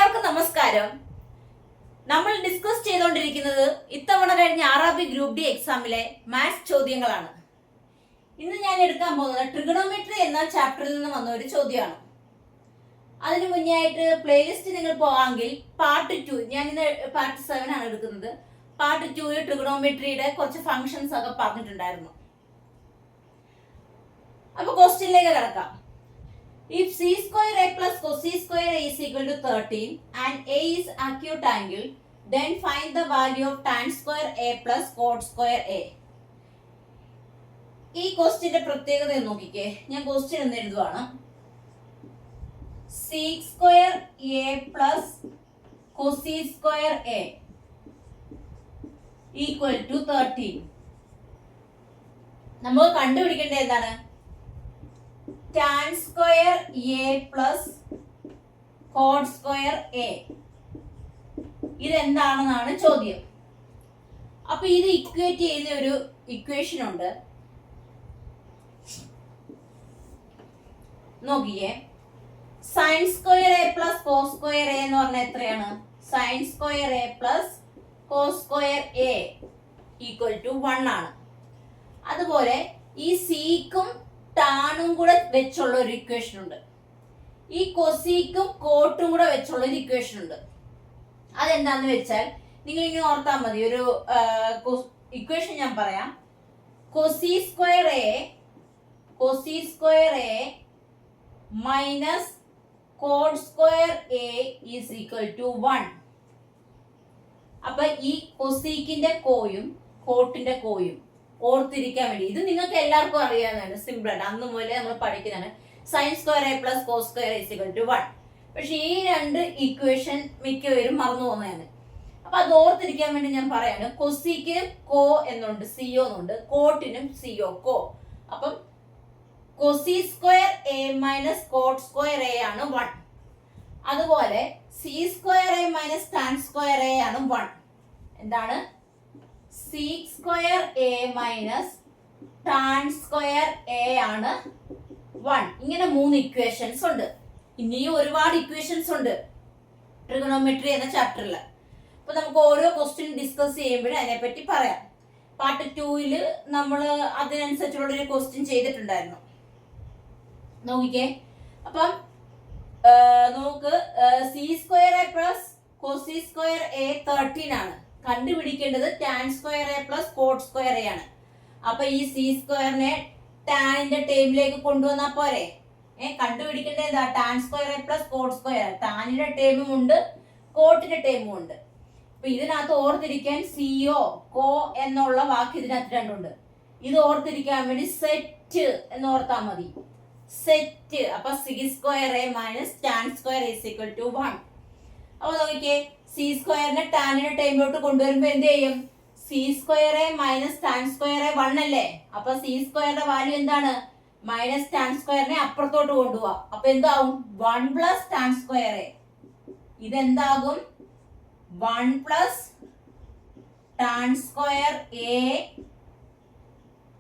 എല്ലാവർക്കും നമസ്കാരം. നമ്മൾ ഡിസ്കസ് ചെയ്തുകൊണ്ടിരിക്കുന്നത് ഇത്തവണ കഴിഞ്ഞ RRB ഗ്രൂപ്പ് ഡി എക്സാമിലെ മാത്സ് ചോദ്യങ്ങളാണ്. ഇന്ന് ഞാൻ എടുക്കാൻ പോകുന്നത് ട്രിഗണോമെട്രി എന്ന ചാപ്റ്ററിൽ നിന്ന് വന്ന ഒരു ചോദ്യമാണ്. അതിന് മുന്നേ ആയിട്ട് പ്ലേലിസ്റ്റ് നിങ്ങൾ പോകാമെങ്കിൽ പാർട്ട് 2, ഞാൻ ഇന്ന് പാർട്ട് 7 ആണ് എടുക്കുന്നത്. പാർട്ട് 2 ട്രിഗണോമെട്രിയുടെ കുറച്ച് ഫങ്ഷൻസ് ഒക്കെ പറഞ്ഞിട്ടുണ്ടായിരുന്നു. അപ്പൊ ക്വസ്റ്റ്യനിലേക്ക് കിടക്കാം. If c square a plus cos c square a is equal to 13 and a is acute angle, then find the value of tan square a plus cot square a. ഈ ക്വസ്റ്റ്യന്റെ പ്രത്യേകത നോക്കിക്കേ. ഞാൻ ക്വസ്റ്റ്യൻ എന്ന് എഴുതുവാണ്. sec square a plus cos square a equal to 13. നമ്മൾ കണ്ടുപിടിക്കേണ്ടത് എന്താണ്? tan square a plus cot square a. ഇതെന്താണെന്നാണ് ചോദ്യം. അപ്പൊ ഇത് ഇക്വേറ്റ് ചെയ്ത ഒരു ഇക്വേഷൻ ഉണ്ട്. നോക്കിയേ, sin square a plus cos square a എന്ന് പറഞ്ഞാൽ എത്രയാണ്? sin square a plus cos square a equal to 1 ആണ്. അതുപോലെ ഈ സീക്കും ടാനും കൂടെ വെച്ചുള്ള ഒരു ഇക്വേഷൻ ഉണ്ട്. ഈ കൊസീക്കും കോട്ടും കൂടെ വെച്ചുള്ള ഒരു ഇക്വേഷൻ ഉണ്ട്. അതെന്താന്ന് വെച്ചാൽ നിങ്ങൾ ഇങ്ങനെ ഓർത്താൽ മതി. ഒരു ഇക്വേഷൻ ഞാൻ പറയാം. Cosec square A minus cot square A is equal to 1. അപ്പൊ ഈ കൊസീക്കിന്റെ കോയും കോട്ടിന്റെ കോയും ഓർത്തിരിക്കാൻ വേണ്ടി, ഇത് നിങ്ങൾക്ക് എല്ലാവർക്കും അറിയാവുന്നതാണ്, സിമ്പിൾ ആണ്, അന്ന് മുതലേ നമ്മൾ പഠിക്കുന്നതാണ്. Sine square A plus cos square is equal to 1. പക്ഷെ ഈ രണ്ട് ഇക്വേഷൻ മിക്കവരും മറന്നു പോകുന്നതാണ്. അപ്പൊ അത് ഓർത്തിരിക്കാൻ വേണ്ടി ഞാൻ പറയാണ്. കൊസിക്കിനും കോ എന്നുണ്ട്, സിഒ എന്നുണ്ട്, കോട്ടിനും സിഒ കോ. അപ്പം Koshy square A minus cot square A ആണ് 1. അതുപോലെ C square A minus tan square A ആണ് 1. എന്താണ്? sec square A minus tan square A ആണ് 1. ഇങ്ങനെ 3 ഇക്വേഷൻസ് ഉണ്ട്. ഇനിയും ഒരുപാട് ഇക്വേഷൻസ് ഉണ്ട് ട്രിഗണോമെട്രി എന്ന ചാപ്റ്ററിൽ. അപ്പൊ നമുക്ക് ഓരോ ക്വസ്റ്റ്യൻ ഡിസ്കസ് ചെയ്യുമ്പോഴും അതിനെപ്പറ്റി പറയാം. പാർട്ട് 2 നമ്മൾ അതിനനുസരിച്ചുള്ള ഒരു ക്വസ്റ്റ്യൻ ചെയ്തിട്ടുണ്ടായിരുന്നു. നോക്കിക്കേ, അപ്പം നമുക്ക് C square A plus cosec square A 13 ആണ്. കണ്ടുപിടിക്കേണ്ടത് tan square A plus cot square A ആണ്. അപ്പൊ ഈ സി സ്ക്വയറിനെ ടാനിന്റെ ടേമിലേക്ക് കൊണ്ടുവന്നാൽ പോരെ? കണ്ടുപിടിക്കേണ്ടത് ഏതാ? Tan square A plus cot square. ടാനിന്റെ ടേമും ഉണ്ട്, കോട്ടിന്റെ ടേമും ഉണ്ട്. അപ്പൊ ഇതിനകത്ത് ഓർത്തിരിക്കാൻ സിഒ കോ എന്നുള്ള വാക്ക് ഇതിനകത്ത് രണ്ടുണ്ട്. ഇത് ഓർത്തിരിക്കാൻ വേണ്ടി സെറ്റ് എന്ന് ഓർത്താൽ മതി. സെറ്റ്. അപ്പൊ C square A minus tan square is equal to 1. അപ്പൊ നോക്കിക്കേ, സി സ്ക്വയറിനെ ടാനിന്റെ ടൈമിലോട്ട് കൊണ്ടുവരുമ്പോ എന്ത് ചെയ്യും? C square A minus tan square A 1 അല്ലേ? അപ്പൊ സി സ്ക്വയറിന്റെ വാല്യൂ എന്താണ്? മൈനസ് ടാൻ സ്ക്വയറിനെ അപ്പുറത്തോട്ട് കൊണ്ടുപോവാ. അപ്പൊ എന്താവും? 1 പ്ലസ് ടാൻ സ്ക്വയർ എ. ഇതെന്താകും? 1 പ്ലസ് ടാൻ സ്ക്വയർ എ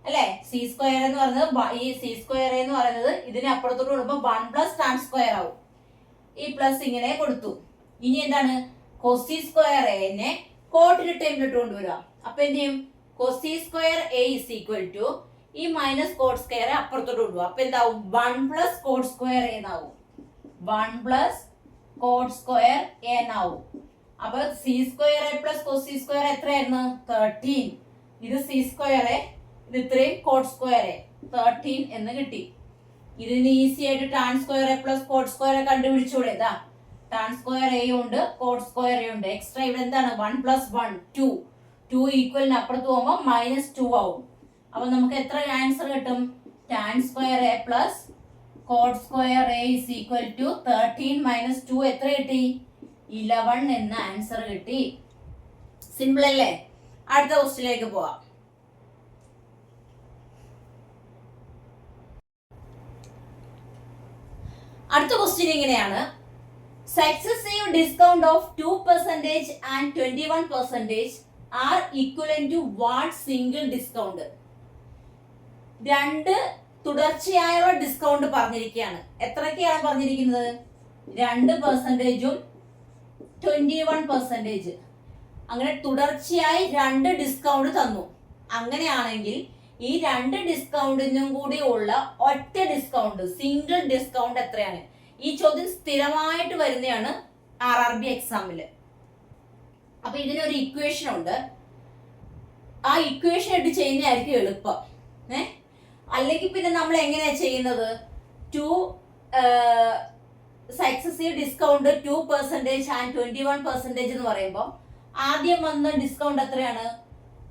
അല്ലെ? സി സ്ക്വയർ എന്ന് പറയുന്നത്, ഈ സി സ്ക്വയർ എന്ന് പറയുന്നത് ഇതിനെ അപ്പുറത്തോട്ട് കൊടുക്കുമ്പോ 1 പ്ലസ് ടാൻ സ്ക്വയർ ആവും. ഈ പ്ലസ് ഇങ്ങനെ കൊടുത്തു. ഇനി എന്താണ്? കൊസി സ്ക്വയർ എനെ കോട്ടിന്റെ ടേമിലോട്ട് കൊണ്ടുവരിക. അപ്പൊ എന്ത് ചെയ്യും? Cosec square A is equal to ഈ മൈനസ് കോട്ട് സ്ക്വയർ അപ്പുറത്തോട്ട് കൊണ്ടുപോകും. അപ്പൊ എന്താവും? 1 പ്ലസ് കോട്ട് സ്ക്വയർ എ എന്നാവും. 1 പ്ലസ് കോട്ട് സ്ക്വയർ എ എന്നാവും. അപ്പൊ C square A plus Koshy square എത്രയായിരുന്നു? 13. ഇത് സി സ്ക്വയർ എ, ഇത് ഇത്രയും കോട്ട് സ്ക്വയർ എ, 13 എന്ന് കിട്ടി. ഇതിന് ഈസി ആയിട്ട് tan square A plus cot square A കണ്ടുപിടിച്ചൂടെ? ഇതാ ടാൻ സ്ക്വയർ എ ഉണ്ട്, കോട്ട് സ്ക്വയർ എ ഉണ്ട്. എക്സ്ട്രാ ഇവിടെ എന്താണ്? 1 പ്ലസ് 1 2 ഈക്വലിന് അപ്പുറത്ത് പോകുമ്പോൾ -2 ആവും. അപ്പൊ നമുക്ക് എത്ര ആൻസർ കിട്ടും? Tan square A plus cot square A is equal to 13 minus 2 എത്ര കിട്ടി? 11 എന്ന ആൻസർ കിട്ടി. സിമ്പിൾ അല്ലേ? അടുത്ത ക്വസ്റ്റ്യനിലേക്ക് പോവാം. അടുത്ത ക്വസ്റ്റ്യൻ ഇങ്ങനെയാണ്. Successive discount of 2% and 21% are equivalent to what single discount? രണ്ട് തുടർച്ചയായുള്ള ഡിസ്കൗണ്ട് പറഞ്ഞിരിക്കുകയാണ്. എത്രയൊക്കെയാണ് പറഞ്ഞിരിക്കുന്നത്? 2%ഉം 21%. അങ്ങനെ തുടർച്ചയായി 2 ഡിസ്കൗണ്ട് തന്നു. അങ്ങനെയാണെങ്കിൽ ഈ 2 ഡിസ്കൗണ്ടിനും കൂടി ഉള്ള ഒറ്റ ഡിസ്കൗണ്ട്, സിംഗിൾ ഡിസ്കൗണ്ട് എത്രയാണ്? ഈ ചോദ്യം സ്ഥിരമായിട്ട് വരുന്നതാണ് RRB എക്സാമില്. അപ്പൊ ഇതിനൊരു ഇക്വേഷൻ ഉണ്ട്. ആ ഇക്വേഷൻ ഇട്ട് ചെയ്യുന്നതായിരിക്കും എളുപ്പം. അല്ലെങ്കിൽ പിന്നെ നമ്മൾ എങ്ങനെയാ ചെയ്യുന്നത്? 2 സക്സസീവ് ഡിസ്കൗണ്ട് 2% ആൻഡ് 21% എന്ന് പറയുമ്പോൾ ആദ്യം വന്ന ഡിസ്കൗണ്ട് എത്രയാണ്?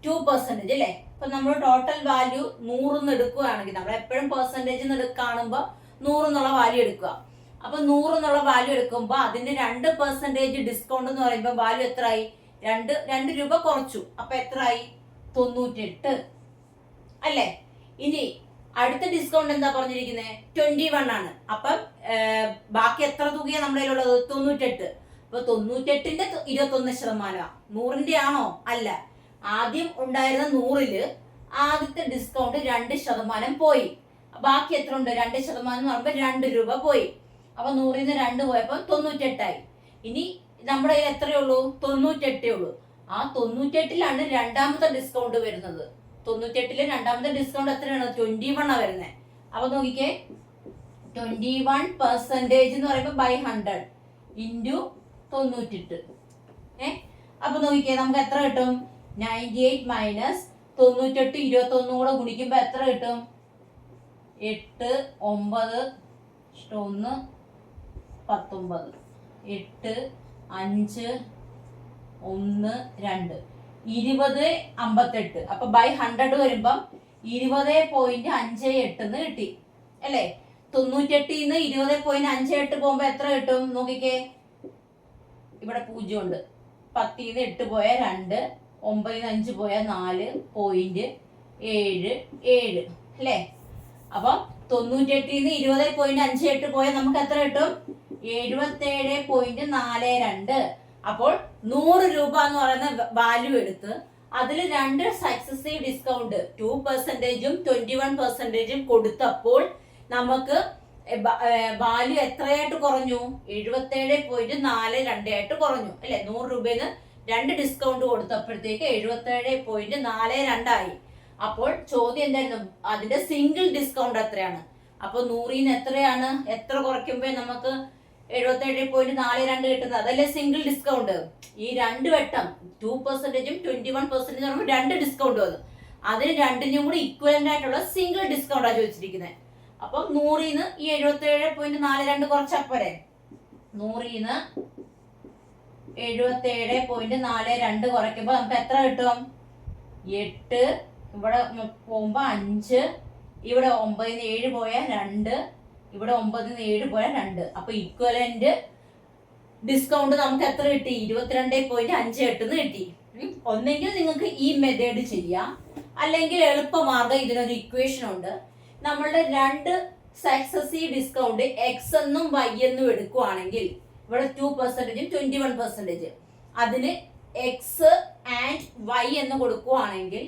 2% അല്ലേ? അപ്പൊ നമ്മൾ ടോട്ടൽ വാല്യൂ 100 എടുക്കുകയാണെങ്കിൽ, നമ്മൾ എപ്പോഴും പെർസെന്റേജ് കാണുമ്പോൾ 100 എന്നുള്ള വാല്യൂ എടുക്കുക. അപ്പൊ 100 എന്നുള്ള വാല്യൂ എടുക്കുമ്പോൾ അതിന്റെ 2% ഡിസ്കൗണ്ട് എന്ന് പറയുമ്പോൾ വാല്യൂ എത്രയായി? 2 രൂപ കുറച്ചു. അപ്പൊ എത്രയായി? 98 അല്ലേ? ഇനി അടുത്ത ഡിസ്കൗണ്ട് എന്താ പറഞ്ഞിരിക്കുന്നത്? 21 ആണ്. അപ്പം ബാക്കി എത്ര തുകയാണ് നമ്മുടെ കയ്യിലുള്ളത്? 98. അപ്പൊ 98ന്റെ 21%. 100ന്റെ ആണോ? അല്ല. ആദ്യം ഉണ്ടായിരുന്ന 100ല് ആദ്യത്തെ ഡിസ്കൗണ്ട് 2% പോയി. ബാക്കി എത്ര ഉണ്ട്? 2% എന്ന് പറയുമ്പോൾ 2 രൂപ പോയി. അപ്പൊ 100ന്ന് 2 പോയപ്പോ 98 ആയി. ഇനി നമ്മുടെ കയ്യിൽ എത്രയുള്ളൂ? 98 ഉള്ളൂ. ആ 98ലാണ് രണ്ടാമത്തെ ഡിസ്കൗണ്ട് വരുന്നത്. 98ല് രണ്ടാമത്തെ ഡിസ്കൗണ്ട് എത്രയാണ്? 21 വരുന്നത്. അപ്പൊ നോക്കിക്കേ, 21% എന്ന് പറയുമ്പോൾ ബൈ 100 ഇൻറ്റു 98. അപ്പൊ നോക്കിക്കേ, നമുക്ക് എത്ര കിട്ടും? 98 മൈനസ് 98 21 കൂടെ ഗുണിക്കുമ്പോ എത്ര കിട്ടും? 8 9 1 19 8 5 1 2 20 58. അപ്പൊ ബൈ 100 വരുമ്പം 20.58 എന്ന് കിട്ടി അല്ലേ? 98ന്ന് 20.58 പോകുമ്പോ എത്ര കിട്ടും? നോക്കിക്കേ, ഇവിടെ 0 ഉണ്ട്. 10ന്ന് 8 പോയാൽ 2, 9ന്ന് 5 പോയാൽ 4.77 അല്ലേ? അപ്പൊ 98ന്ന് 20.58 പോയാൽ നമുക്ക് എത്ര കിട്ടും? 77.42. അപ്പോൾ 100 രൂപ എന്ന് പറയുന്ന വാല്യൂ എടുത്ത് അതിൽ 2 സക്സസീവ് ഡിസ്കൗണ്ട് 2%ഉം 21%ഉം കൊടുത്തപ്പോൾ നമുക്ക് വാല്യൂ എത്രയായിട്ട് കുറഞ്ഞു? 77.42 ആയിട്ട് കുറഞ്ഞു അല്ലെ? 100 രൂപയിൽ 2 ഡിസ്കൗണ്ട് കൊടുത്തപ്പോഴത്തേക്ക് 77.42 ആയി. അപ്പോൾ ചോദ്യം എന്തായിരുന്നു? അതിന്റെ സിംഗിൾ ഡിസ്കൗണ്ട് എത്രയാണ്? അപ്പൊ 100ന്ന് എത്രയാണ്? എത്ര കുറയ്ക്കുമ്പോ നമുക്ക് 77.42 കിട്ടുന്നത്? അതല്ലേ സിംഗിൾ ഡിസ്കൗണ്ട്. ഈ 2 വട്ടം 2%ഉം 21% പറയുമ്പോൾ 2 ഡിസ്കൗണ്ട് വന്നു. അതിന് രണ്ടിനും കൂടി ഇക്വലന്റ് ആയിട്ടുള്ള സിംഗിൾ ഡിസ്കൗണ്ടാണ് ചോദിച്ചിരിക്കുന്നത്. അപ്പൊ 100ന്ന് ഈ 77.42 കുറച്ചപ്പോരെ? 100ന്ന് 77.42 കുറയ്ക്കുമ്പോ നമുക്ക് എത്ര കിട്ടും? 8, ഇവിടെ പോകുമ്പോ 5, ഇവിടെ 9ന്ന് 7 പോയാൽ 2, ഇവിടെ 9ന്ന് 7 പോയാൽ 2. അപ്പൊ ഇക്വലന്റ് ഡിസ്കൗണ്ട് നമുക്ക് എത്ര കിട്ടി? 22.58 കിട്ടി. ഒന്നെങ്കിൽ നിങ്ങൾക്ക് ഈ മെത്തേഡ് ചെയ്യാം, അല്ലെങ്കിൽ എളുപ്പമാർഗം ഇതിനൊരു ഇക്വേഷൻ ഉണ്ട്. നമ്മളുടെ 2 സക്സസീവ് ഡിസ്കൗണ്ട് എക്സ് എന്നും വൈ എന്നും എടുക്കുവാണെങ്കിൽ, ഇവിടെ 2%ഉം 21%, അതിന് എക്സ് ആൻഡ് വൈ എന്ന് കൊടുക്കുവാണെങ്കിൽ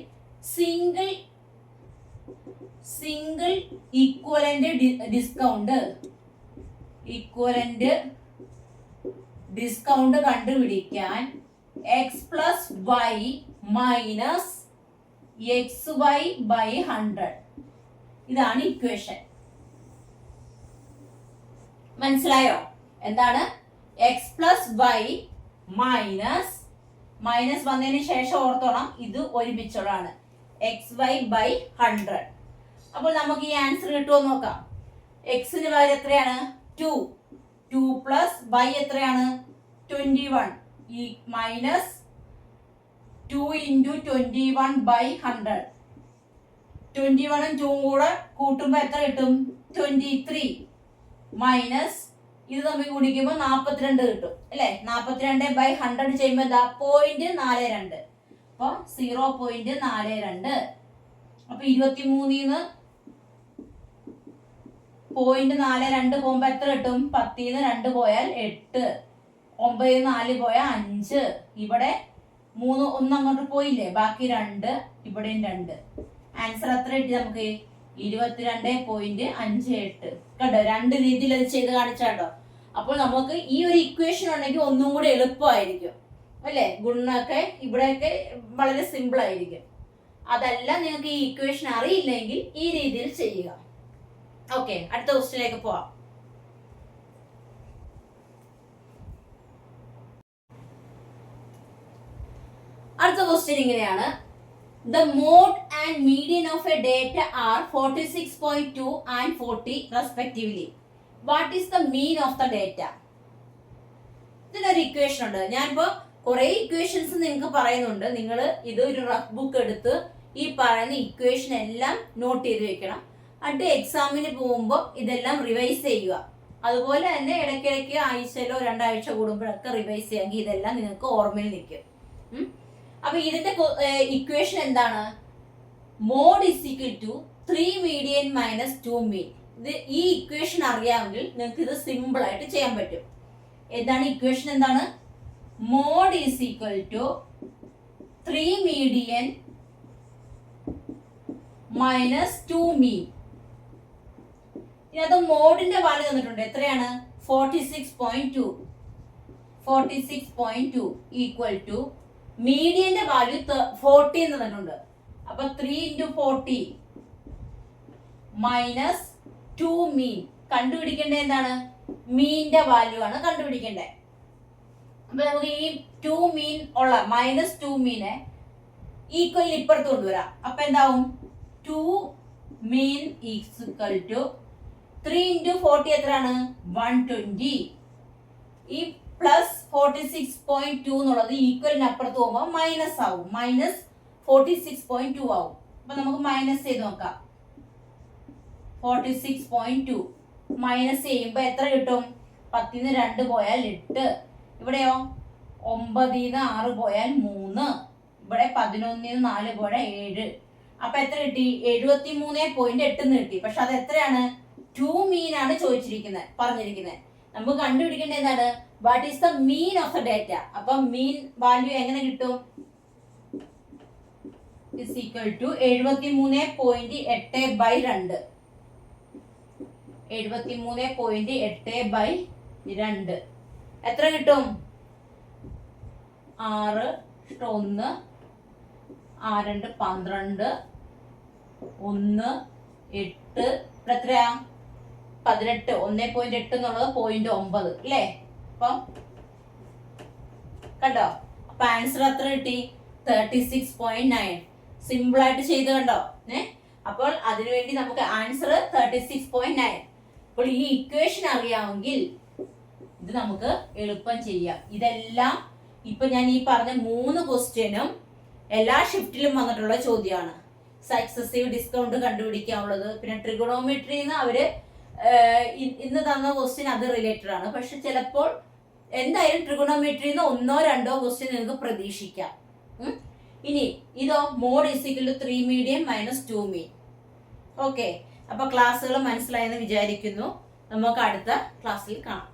സിംഗിൾ ഈക്വലന്റ് ഡിസ്കൗണ്ട് കണ്ടുപിടിക്കാൻ X plus Y minus X Y by 100. ഇതാണ് ഇക്വേഷൻ. മനസ്സിലായോ? എന്താണ്? എക്സ് പ്ലസ് വൈ മൈനസ് വന്നതിന് ശേഷം ഓർത്തോണം ഇത് ഒരുമിച്ചുള്ളതാണ്. X Y by 100. അപ്പോൾ നമുക്ക് ഈ ആൻസർ കിട്ടുമോ നോക്കാം. എക്സിന് പകരം എത്രയാണ്? 2 പ്ലസ് വൈ എത്രയാണ്? 21 ഈ മൈനസ് 2 ഇൻറ്റു 21 ബൈ 100. 21ഉം 2ഉം കൂടെ കൂട്ടുമ്പോൾ എത്ര കിട്ടും? 23 മൈനസ് ഇത് തമ്മിൽ കൂടിക്കുമ്പോൾ 42 കിട്ടും അല്ലെ? 42 ബൈ 100 ചെയ്യുമ്പോൾ എന്താ? 0.42. അപ്പൊ 0.42. അപ്പൊ 23ന്ന് 0.42 പോകുമ്പോ എത്ര കിട്ടും? 10ന്ന് 2 പോയാൽ 8, 9ന്ന് 4 പോയാൽ 5, ഇവിടെ 3 1 അങ്ങോട്ട് പോയില്ലേ? ബാക്കി 2, ഇവിടെയും 2. ആൻസർ എത്ര കിട്ടി നമുക്ക്? 22.58. കണ്ടോ? 2 രീതിയിൽ അത് ചെയ്ത് കാണിച്ചാട്ടോ. അപ്പോൾ നമുക്ക് ഈ ഒരു ഇക്വേഷൻ ഉണ്ടെങ്കിൽ ഒന്നും കൂടെ എളുപ്പമായിരിക്കും അല്ലേ. ഗുണനൊക്കെ ഇവിടെയൊക്കെ വളരെ സിമ്പിൾ ആയിരിക്കും. അതല്ല നിങ്ങൾക്ക് ഈ ഇക്വേഷൻ അറിയില്ലെങ്കിൽ ഈ രീതിയിൽ ചെയ്യുക. ഓക്കെ, അടുത്ത ക്വസ്റ്റ്യനിലേക്ക് പോവാം. അടുത്ത ക്വസ്റ്റ്യൻ ഇങ്ങനെയാണ്. The mode and median of a data are 46.2 and 40 respectively. What is the mean of the data? ഇതിനൊരു ഇക്വേഷൻ ഉണ്ട്. ഞാനിപ്പോ കുറെ ഇക്വേഷൻസ് നിങ്ങൾക്ക് പറയുന്നുണ്ട്. നിങ്ങൾ ഇത് ഒരു റഫ് ബുക്ക് എടുത്ത് ഈ പറയുന്ന ഇക്വേഷൻ എല്ലാം നോട്ട് ചെയ്ത് വെക്കണം. എന്നിട്ട് എക്സാമിന് പോകുമ്പോൾ ഇതെല്ലാം റിവൈസ് ചെയ്യുക. അതുപോലെ തന്നെ ഇടയ്ക്കിടയ്ക്ക് ആഴ്ചയിലോ 2 ആഴ്ച കൂടുമ്പോഴൊക്കെ റിവൈസ് ചെയ്യാമെങ്കിൽ ഇതെല്ലാം നിങ്ങൾക്ക് ഓർമ്മയിൽ നിൽക്കും. അപ്പൊ ഇതിന്റെ ഇക്വേഷൻ എന്താണ്? Mode is equal to 3 median minus 2 mean. ഇത് ഈ ഇക്വേഷൻ അറിയാമെങ്കിൽ നിങ്ങൾക്ക് ഇത് സിമ്പിൾ ആയിട്ട് ചെയ്യാൻ പറ്റും. എന്താണ് ഇക്വേഷൻ? എന്താണ്? Mode is equal to 3 median minus 2 mean. ഇതിനകത്ത് മോഡിന്റെ വാല്യൂ തന്നിട്ടുണ്ട്. എത്രയാണ്? 46.2. 46.2 ഈക്വൽ ടു മീഡിയന്റെ വാല്യൂ 40 എന്ന് തന്നിട്ടുണ്ട്. അപ്പൊ 3 into 40 മൈനസ് 2 മീൻ. കണ്ടുപിടിക്കേണ്ടത് എന്താണ്? മീന്റെ വാല്യൂ ആണ് കണ്ടുപിടിക്കേണ്ടത്. അപ്പൊ നമുക്ക് ഈ 2 മീൻ ഉള്ള മൈനസ് 2 മീനെ ഈക്വൽ ഇപ്പുറത്ത് കൊണ്ടുവരാം. അപ്പൊ എന്താവും? 2 മീൻ ഈക്വൽ ടു 3 into 40 എത്രയാണ്? 120. ഈ പ്ലസ് 46.2 എന്നുള്ളത് ഈക്വലിന് അപ്പുറത്ത് പോകുമ്പോൾ മൈനസ് ആവും. മൈനസ് 46.2 ആവും. അപ്പൊ നമുക്ക് മൈനസ് ചെയ്ത് നോക്കാം. 46.2 മൈനസ് ചെയ്യുമ്പോ എത്ര കിട്ടും? 10 2 പോയാൽ 8. ഇവിടെയോ 9 6 പോയാൽ 3. ഇവിടെ 11 4 പോയാൽ 7. അപ്പൊ എത്ര കിട്ടി? 73.8 കിട്ടി. പക്ഷെ അത് എത്രയാണ്? 2 മീൻ ആണ് ചോദിച്ചിരിക്കുന്നത്, പറഞ്ഞിരിക്കുന്നത്. നമുക്ക് കണ്ടുപിടിക്കേണ്ടത് എന്താണ്? What is the mean of the data. അപ്പൊ മീൻ വാല്യൂ എങ്ങനെ കിട്ടും? Is equal to 73.8/2. 73.8/2 എത്ര കിട്ടും? 6 1 2 12 1 8 എത്രയാ? 18. 1.8 എന്നുള്ളത് 0.9 അല്ലേ? അപ്പം കണ്ടോ? അപ്പൊ ആൻസർ എത്ര കിട്ടി? 36.9. സിമ്പിൾ ആയിട്ട് ചെയ്ത് കണ്ടോ? അപ്പോൾ അതിനുവേണ്ടി നമുക്ക് ആൻസർ 36.9. അപ്പോൾ ഈ ഇക്വേഷൻ അറിയാമെങ്കിൽ ഇത് നമുക്ക് എളുപ്പം ചെയ്യാം. ഇതെല്ലാം ഇപ്പൊ ഞാൻ ഈ പറഞ്ഞ 3 ക്വസ്റ്റ്യനും എല്ലാ ഷിഫ്റ്റിലും വന്നിട്ടുള്ള ചോദ്യമാണ്. സക്സസീവ് ഡിസ്കൗണ്ട് കണ്ടുപിടിക്കാനുള്ളത്, പിന്നെ ട്രിഗണോമെട്രിന്ന് അവര് ഇന്ന് തന്ന ക്വസ്റ്റ്യൻ അത് റിലേറ്റഡ് ആണ്. പക്ഷെ ചിലപ്പോൾ എന്തായാലും ട്രിഗണോമെട്രിന്ന് 1 2 ക്വസ്റ്റ്യൻ നിങ്ങൾക്ക് പ്രതീക്ഷിക്കാം. ഇനി ഇതോ mode is equal to 3 median minus 2 mean. Okay, അപ്പൊ ക്ലാസ്സുകൾ മനസ്സിലായെന്ന് വിചാരിക്കുന്നു. നമുക്ക് അടുത്ത ക്ലാസ്സിൽ കാണാം.